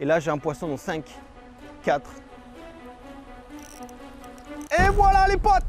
Et là, j'ai un poisson dans 5, 4. Et voilà les potes!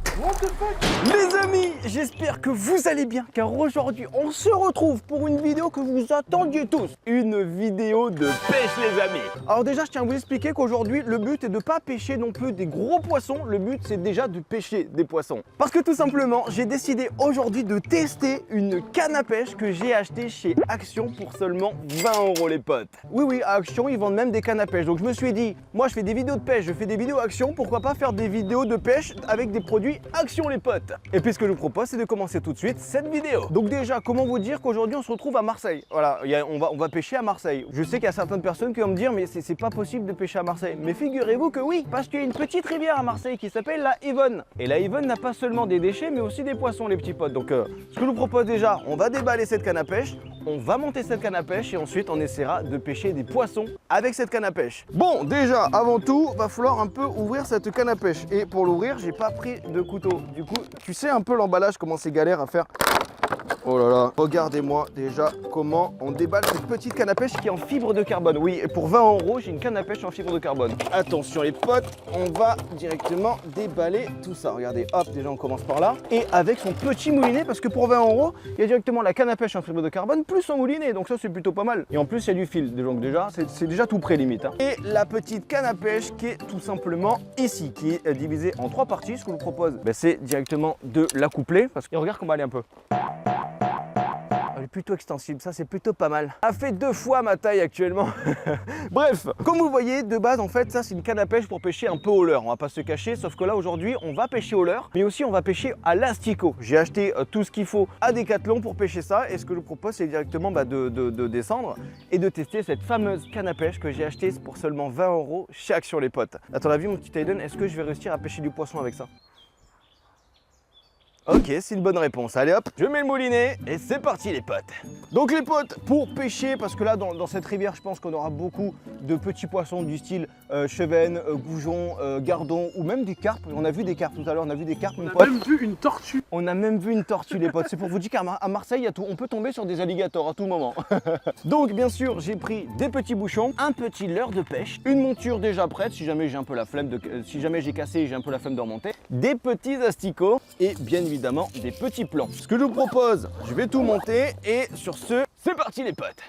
Les amis, j'espère que vous allez bien, car aujourd'hui on se retrouve pour une vidéo que vous attendiez tous. Une vidéo de pêche les amis. Alors déjà je tiens à vous expliquer qu'aujourd'hui le but est de ne pas pêcher non plus des gros poissons, le but c'est déjà de pêcher des poissons. Parce que tout simplement j'ai décidé aujourd'hui de tester une canne à pêche que j'ai achetée chez Action pour seulement 20 € les potes. Oui à Action ils vendent même des cannes à pêche, donc je me suis dit, moi je fais des vidéos de pêche, je fais des vidéos Action, pourquoi pas faire des vidéos de pêche avec des produits Action les potes. Et puis ce que je vous propose c'est de commencer tout de suite cette vidéo. Donc déjà comment vous dire qu'aujourd'hui on se retrouve à Marseille. Voilà, on va pêcher à Marseille. Je sais qu'il y a certaines personnes qui vont me dire mais c'est pas possible de pêcher à Marseille. Mais figurez-vous que oui, parce qu'il y a une petite rivière à Marseille qui s'appelle la Yvonne. Et la Yvonne n'a pas seulement des déchets mais aussi des poissons les petits potes. Donc ce que je vous propose déjà, on va déballer cette canne à pêche, on va monter cette canne à pêche et ensuite on essaiera de pêcher des poissons avec cette canne à pêche. Bon déjà avant tout, va falloir un peu ouvrir cette canne à pêche. Et pour l'ouvrir, j'ai pas pris de couteau. Du coup, tu sais un peu l'emballage, comment c'est galère à faire. Oh là là, regardez-moi déjà comment on déballe cette petite canne à pêche qui est en fibre de carbone. Oui, et pour 20 €, j'ai une canne à pêche en fibre de carbone. Attention les potes, on va directement déballer tout ça. Regardez, hop, déjà on commence par là. Et avec son petit moulinet, parce que pour 20 €, il y a directement la canne à pêche en fibre de carbone plus son moulinet. Donc ça c'est plutôt pas mal. Et en plus il y a du fil, donc déjà c'est déjà tout prêt limite. Hein. Et la petite canne à pêche qui est tout simplement ici, qui est divisée en 3 parties. Ce que je vous propose, c'est directement de la coupler. Parce que regarde comment elle est un peu. Elle est plutôt extensible, ça c'est plutôt pas mal. Elle fait 2 fois ma taille actuellement. Bref, comme vous voyez, de base en fait ça c'est une canne à pêche pour pêcher un peu au leurre. On va pas se cacher, sauf que là aujourd'hui on va pêcher au leurre, mais aussi on va pêcher à l'asticot. J'ai acheté tout ce qu'il faut à Decathlon pour pêcher ça, et ce que je vous propose c'est directement de descendre et de tester cette fameuse canne à pêche que j'ai achetée pour seulement 20 € chez Action les potes. À ton avis mon petit Aiden, est-ce que je vais réussir à pêcher du poisson avec ça? Ok, c'est une bonne réponse. Allez hop, je mets le moulinet et c'est parti les potes. Donc les potes, pour pêcher, parce que là dans cette rivière, je pense qu'on aura beaucoup de petits poissons du style chevenne, goujon, gardon ou même des carpes. On a vu des carpes tout à l'heure, on a vu des carpes. On a même vu une tortue. On a même vu une tortue les potes. C'est pour vous dire qu'à Marseille, on peut tomber sur des alligators à tout moment. Donc bien sûr, j'ai pris des petits bouchons, un petit leurre de pêche, une monture déjà prête si jamais j'ai un peu la flemme si jamais j'ai cassé et j'ai un peu la flemme de remonter, des petits asticots et bien évidemment des petits plans. Ce que je vous propose, je vais tout monter et sur ce, c'est parti les potes.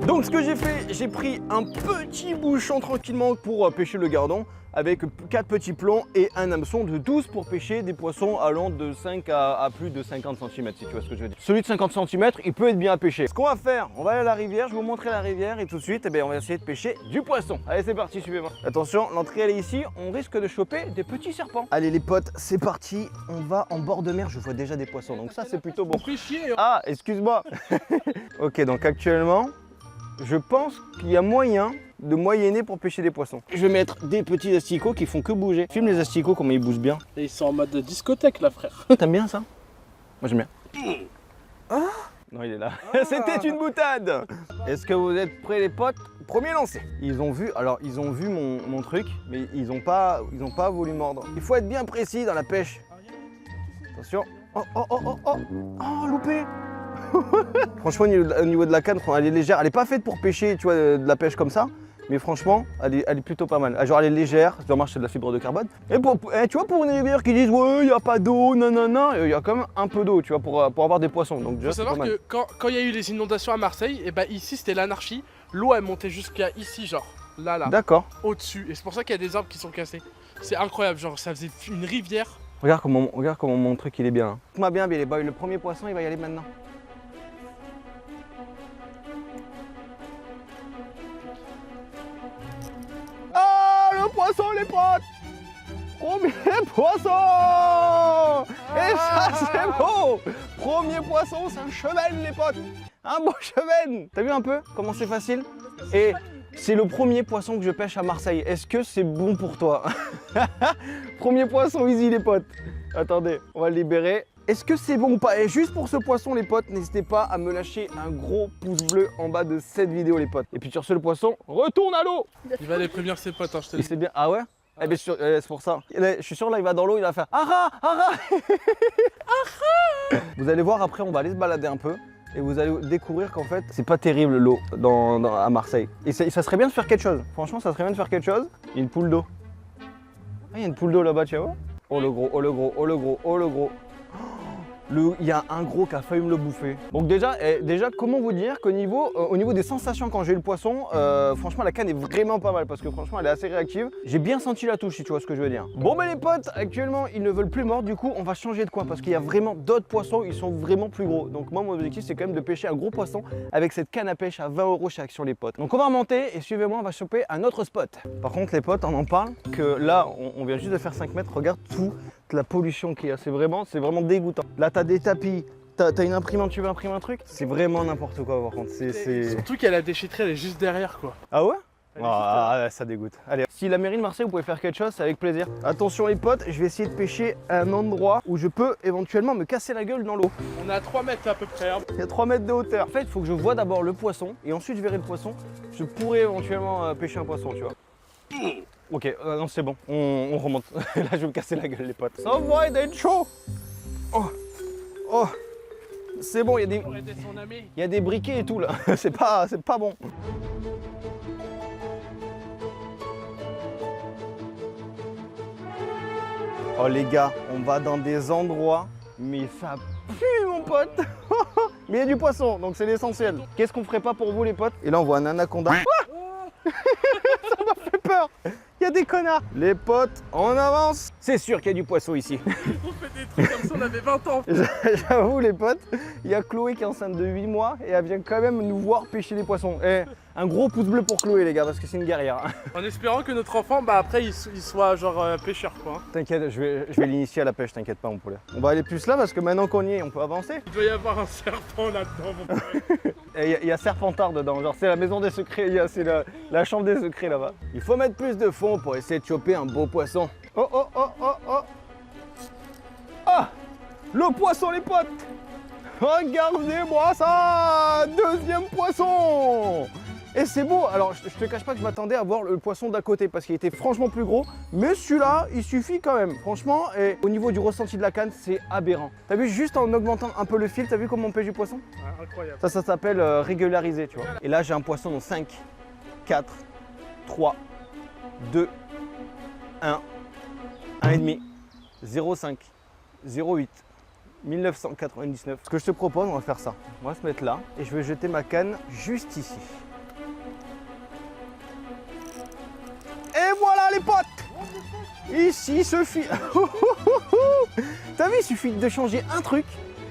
Donc ce que j'ai fait, j'ai pris un petit bouchon tranquillement pour pêcher le gardon avec 4 petits plombs et un hameçon de 12 pour pêcher des poissons allant de 5 à plus de 50 cm si tu vois ce que je veux dire. Celui de 50 cm, il peut être bien à pêcher. Ce qu'on va faire, on va aller à la rivière, je vais vous montrer la rivière et tout de suite, on va essayer de pêcher du poisson. Allez c'est parti, suivez-moi. Attention, l'entrée elle est ici, on risque de choper des petits serpents. Allez les potes, c'est parti, on va en bord de mer, je vois déjà des poissons, donc ça c'est plutôt bon. Ah, excuse-moi. Ok, donc actuellement, je pense qu'il y a moyen de moyenner pour pêcher des poissons. Je vais mettre des petits asticots qui font que bouger. Filme les asticots comment ils bougent bien. Et ils sont en mode discothèque là frère. T'aimes bien ça? Moi j'aime bien. Ah non il est là. C'était une boutade. Est-ce que vous êtes prêts les potes? Premier lancé. Ils ont vu mon truc, mais ils ont pas voulu mordre. Il faut être bien précis dans la pêche. Attention. Oh loupé. Franchement au niveau de la canne, elle est légère, elle est pas faite pour pêcher tu vois, de la pêche comme ça, mais franchement elle est plutôt pas mal. Genre elle est légère, dommage c'est de la fibre de carbone. Et tu vois pour une rivière qui disent ouais il n'y a pas d'eau, non, il y a quand même un peu d'eau tu vois pour avoir des poissons. Donc faut savoir que quand il y a eu les inondations à Marseille, et ici c'était l'anarchie, l'eau elle montait jusqu'à ici genre, là. D'accord. Au-dessus, et c'est pour ça qu'il y a des arbres qui sont cassés. C'est incroyable, genre ça faisait une rivière. Regarde comment mon truc il est bien. Écoute-moi bien Billy Boy, le premier poisson il va y aller maintenant. Le poisson les potes! Premier poisson! Et ça c'est beau! Premier poisson, c'est un chevenne les potes! Un beau chevenne! T'as vu un peu comment c'est facile? Et c'est le premier poisson que je pêche à Marseille. Est-ce que c'est bon pour toi? Premier poisson easy les potes. Attendez, on va le libérer. Est-ce que c'est bon ou pas? Et juste pour ce poisson les potes, n'hésitez pas à me lâcher un gros pouce bleu en bas de cette vidéo les potes. Et puis sur ce le poisson, retourne à l'eau. Il va aller prévenir ses potes, hein, je te dis. C'est bien, ah ouais? Eh bien, c'est pour ça. Je suis sûr, là, il va dans l'eau, il va faire Ara, Ara. Vous allez voir, après, on va aller se balader un peu. Et vous allez découvrir qu'en fait, c'est pas terrible l'eau à Marseille. Et ça serait bien de faire quelque chose. Franchement, ça serait bien de faire quelque chose. Il y a une poule d'eau. Ah, il y a une poule d'eau là-bas, tu vois. Oh le gros, oh le gros, oh le gros, oh le gros. Il y a un gros qui a failli me le bouffer. Donc déjà, comment vous dire qu'au niveau des sensations quand j'ai eu le poisson, franchement la canne est vraiment pas mal parce que franchement elle est assez réactive. J'ai bien senti la touche si tu vois ce que je veux dire. Bon ben les potes, actuellement ils ne veulent plus mordre, du coup on va changer de coin parce qu'il y a vraiment d'autres poissons, ils sont vraiment plus gros. Donc moi mon objectif c'est quand même de pêcher un gros poisson avec cette canne à pêche à 20 € chaque sur les potes. Donc on va remonter et suivez-moi, on va choper un autre spot. Par contre les potes, on en parle que là on vient juste de faire 5 mètres, regarde toute la pollution qu'il y a, c'est vraiment dégoûtant. Là t'as des tapis, t'as une imprimante, tu veux imprimer un truc, c'est vraiment n'importe quoi par contre. Surtout qu'il y a la déchetterie, elle est juste derrière quoi. Ah ouais? Ah, ça dégoûte. Allez, si la mairie de Marseille vous pouvez faire quelque chose, c'est avec plaisir. Attention les potes, je vais essayer de pêcher à un endroit où je peux éventuellement me casser la gueule dans l'eau. On est à 3 mètres à peu près. Hein. Il y a 3 mètres de hauteur. En fait, il faut que je voie d'abord le poisson et ensuite je verrai le poisson. Je pourrais éventuellement pêcher un poisson, tu vois. Ok, non c'est bon, on remonte. Là je vais me casser la gueule les potes. Ça va, il doit être chaud. Oh, c'est bon, il y a des briquets et tout là. c'est pas bon. Oh les gars, on va dans des endroits, mais ça pue mon pote. Mais il y a du poisson, donc c'est l'essentiel. Qu'est-ce qu'on ferait pas pour vous les potes? Et là on voit un anaconda. Ça m'a fait peur. Il y a des connards. Les potes, on avance. C'est sûr qu'il y a du poisson ici. On fait des trucs comme ça, on avait 20 ans. J'avoue les potes, il y a Chloé qui est enceinte de 8 mois et elle vient quand même nous voir pêcher des poissons. Et un gros pouce bleu pour Chloé les gars, parce que c'est une guerrière. En espérant que notre enfant, bah après il soit genre pêcheur quoi. T'inquiète, je vais l'initier à la pêche, t'inquiète pas mon poulet. On va aller plus là parce que maintenant qu'on y est, on peut avancer. Il doit y avoir un serpent là-dedans mon poulet. Il y a Serpentard dedans, genre c'est la maison des secrets, c'est la chambre des secrets là-bas. Il faut mettre plus de fond pour essayer de choper un beau poisson. Oh oh oh oh oh. Ah, le poisson les potes. Regardez-moi ça, deuxième poisson. Et c'est beau, alors je te cache pas que je m'attendais à voir le poisson d'à côté parce qu'il était franchement plus gros, mais celui-là il suffit quand même, franchement, et au niveau du ressenti de la canne c'est aberrant. T'as vu juste en augmentant un peu le fil, t'as vu comment on pêche du poisson? Ah, incroyable. Ça s'appelle régulariser, tu vois. Et là j'ai un poisson dans 5, 4, 3, 2, 1, 1,5, 0,5, 0,8. 1999. Ce que je te propose, on va faire ça. On va se mettre là et je vais jeter ma canne juste ici. Et voilà les potes. Ici suffit. T'as vu, il suffit de changer un truc.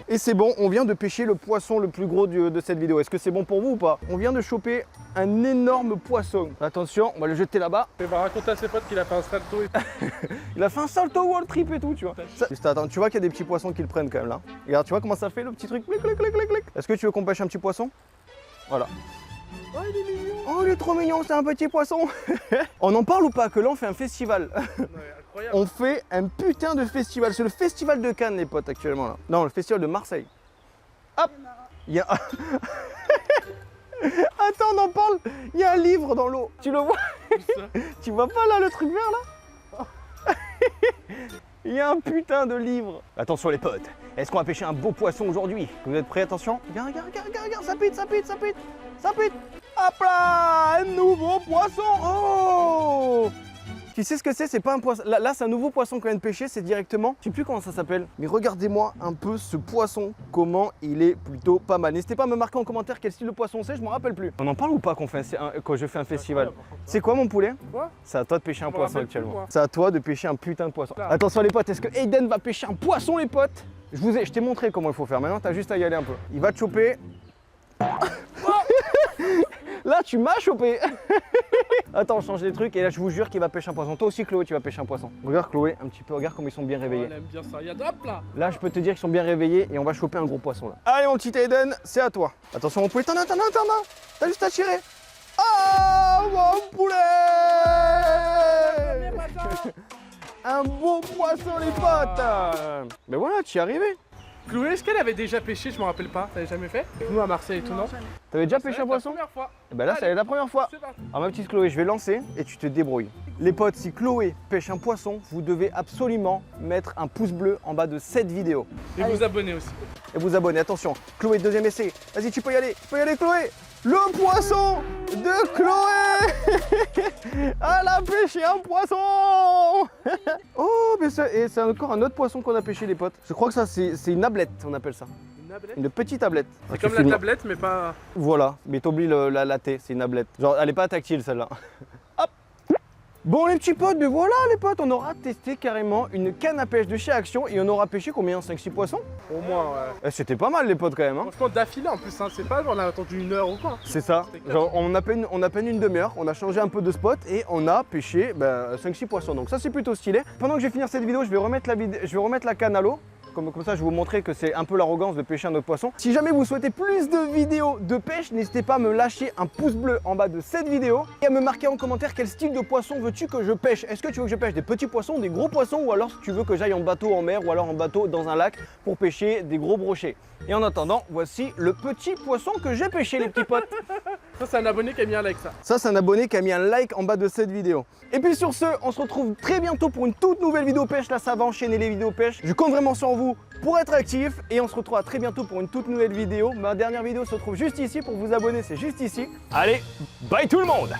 Et c'est bon, on vient de pêcher le poisson le plus gros de cette vidéo. Est-ce que c'est bon pour vous ou pas? On vient de choper un énorme poisson. Attention, on va le jeter là-bas. Il va raconter à ses potes qu'il a fait un salto et tout. Il a fait un salto wall trip et tout, tu vois. Juste attends, tu vois qu'il y a des petits poissons qui le prennent quand même là. Regarde, tu vois comment ça fait le petit truc. Clic, clic, clic, clic, clic. Est-ce que tu veux qu'on pêche un petit poisson? Voilà. Oh, il est mignon. Oh, il est trop mignon, c'est un petit poisson. On en parle ou pas que là on fait un festival? Ouais, incroyable. On fait un putain de festival. C'est le festival de Cannes les potes actuellement là. Non, le festival de Marseille. Hop. Il y a... Attends, on en parle. Il y a un livre dans l'eau. Tu le vois? Tu vois pas là le truc vert là? Il y a un putain de livre. Attention les potes. Est-ce qu'on va pêcher un beau poisson aujourd'hui? Vous êtes prêts? Attention. Regarde, regarde, regarde, regarde. Ça pète, ça pète, ça pète. Ça pète. Hop là. Un nouveau poisson. Oh. Tu sais ce que c'est pas un poisson. Là c'est un nouveau poisson qu'on vient de pêcher, c'est directement. Je sais plus comment ça s'appelle. Mais regardez-moi un peu ce poisson, comment il est plutôt pas mal. N'hésitez pas à me marquer en commentaire quel style de poisson c'est, je m'en rappelle plus. On en parle ou pas quand je fais un festival? C'est quoi mon poulet? Quoi? C'est à toi de pêcher un poisson actuellement. Plus, c'est à toi de pêcher un putain de poisson. Là. Attention les potes, est-ce que Aiden va pêcher un poisson les potes? Je t'ai montré comment il faut faire, maintenant t'as juste à y aller un peu. Il va te choper. Là, tu m'as chopé. Attends, on change les trucs et là, je vous jure qu'il va pêcher un poisson. Toi aussi, Chloé, tu vas pêcher un poisson. Regarde, Chloé, un petit peu, regarde comme ils sont bien réveillés. Oh, elle aime bien ça. Il y a hop là. Là, je peux te dire qu'ils sont bien réveillés et on va choper un gros poisson là. Allez, mon petit Aiden, c'est à toi. Attention, mon poulet, t'en as. T'as juste à tirer. Oh, mon poulet. Un beau poisson, les potes. Mais voilà, tu y es arrivé. Chloé, est-ce qu'elle avait déjà pêché? Je me rappelle pas. T'avais jamais fait? Nous à Marseille et tout, non? T'avais déjà Ça va pêché un être la poisson? première fois. Et ben là, ça va être la première fois. C'est parti. Alors ma petite Chloé, je vais lancer et tu te débrouilles. Les potes, si Chloé pêche un poisson, vous devez absolument mettre un pouce bleu en bas de cette vidéo. Et vous abonner aussi. Et vous abonner. Attention, Chloé, deuxième essai. Vas-y, tu peux y aller. Tu peux y aller, Chloé. Le poisson de Chloé. Elle a pêché un poisson. Oh, mais c'est encore un autre poisson qu'on a pêché, les potes. Je crois que ça, c'est une ablette, on appelle ça. Une ablette? Une petite ablette. C'est Ah, tu comme la filmes. tablette, mais pas. Voilà, mais t'oublies la T, c'est une ablette. Genre, elle est pas tactile celle-là. Hop. Bon les petits potes, mais voilà les potes, on aura testé carrément une canne à pêche de chez Action et on aura pêché combien? 5-6 poissons? Au moins, ouais. Eh, c'était pas mal les potes quand même. Hein. Franchement, d'affilée en plus, hein. C'est pas genre on a attendu 1 heure ou quoi. C'est ça. C'était clair. Genre, on a peine une demi-heure, on a changé un peu de spot et on a pêché 5-6 poissons. Donc ça c'est plutôt stylé. Pendant que je vais finir cette vidéo, je vais remettre la canne à l'eau. Comme ça, je vais vous montrer que c'est un peu l'arrogance de pêcher un autre poisson. Si jamais vous souhaitez plus de vidéos de pêche, n'hésitez pas à me lâcher un pouce bleu en bas de cette vidéo et à me marquer en commentaire quel style de poisson veux-tu que je pêche. Est-ce que tu veux que je pêche des petits poissons, des gros poissons ou alors tu veux que j'aille en bateau en mer ou alors en bateau dans un lac pour pêcher des gros brochets. Et en attendant, voici le petit poisson que j'ai pêché les petits potes. Ça, c'est un abonné qui a mis un like, ça. Ça, c'est un abonné qui a mis un like en bas de cette vidéo. Et puis sur ce, on se retrouve très bientôt pour une toute nouvelle vidéo pêche. Là, ça va enchaîner les vidéos pêche. Je compte vraiment sur vous pour être actif. Et on se retrouve à très bientôt pour une toute nouvelle vidéo. Ma dernière vidéo se trouve juste ici. Pour vous abonner, c'est juste ici. Allez, bye tout le monde!